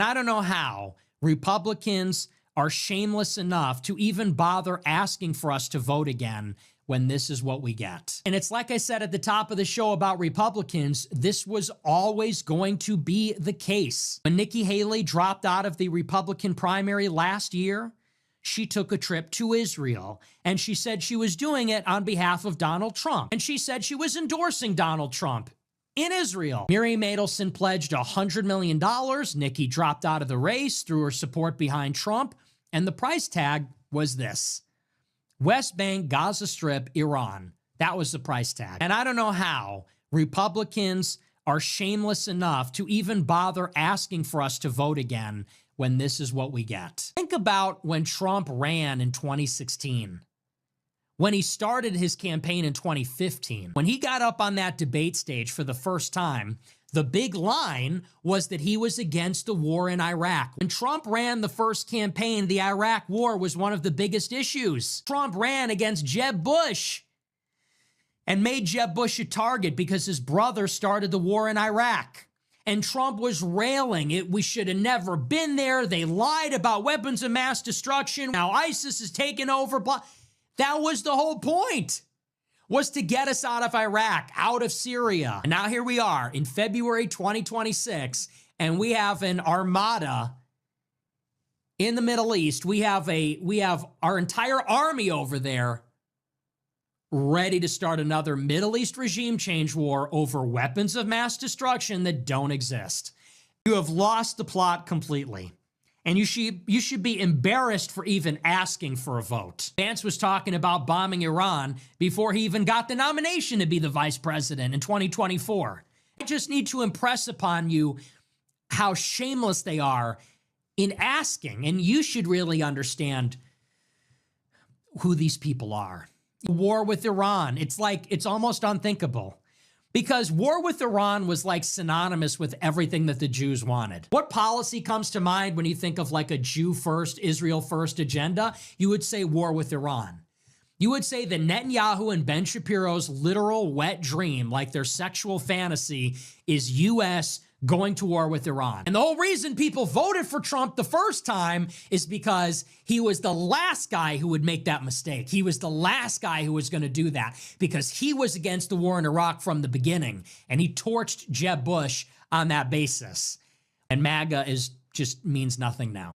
I don't know how Republicans are shameless enough to even bother asking for us to vote again when this is what we get. And it's like I said at the top of the show about Republicans, this was always going to be the case. When Nikki Haley dropped out of the Republican primary last year, she took a trip to Israel, and she said she was doing it on behalf of Donald Trump. And she said she was endorsing Donald Trump in Israel. Miriam Adelson pledged $100 million. Nikki dropped out of the race through her support behind Trump, and the price tag was this: West Bank, Gaza Strip, Iran. That was the price tag. And I don't know how Republicans are shameless enough to even bother asking for us to vote again when this is what we get. Think about when Trump ran in 2016, when he started his campaign in 2015. When he got up on that debate stage for the first time, the big line was that he was against the war in Iraq. When Trump ran the first campaign, the Iraq war was one of the biggest issues. Trump ran against Jeb Bush and made Jeb Bush a target because his brother started the war in Iraq. And Trump was railing, we should have never been there. They lied about weapons of mass destruction. Now ISIS is taking over. Blah. That was the whole point, was to get us out of Iraq, out of Syria. And now here we are in February 2026, and we have an armada in the Middle East. We have our entire army over there ready to start another Middle East regime change war over weapons of mass destruction that don't exist. You have lost the plot completely. And you should be embarrassed for even asking for a vote. Vance was talking about bombing Iran before he even got the nomination to be the vice president in 2024. I just need to impress upon you how shameless they are in asking, and you should really understand who these people are. War with Iran, it's almost unthinkable. Because war with Iran was like synonymous with everything that the Jews wanted. What policy comes to mind when you think of like a Jew first, Israel first agenda? You would say war with Iran. You would say that Netanyahu and Ben Shapiro's literal wet dream, like their sexual fantasy, is U.S. going to war with Iran. And the whole reason people voted for Trump the first time is because he was the last guy who would make that mistake. He was the last guy who was going to do that because he was against the war in Iraq from the beginning, and he torched Jeb Bush on that basis. And MAGA just means nothing now.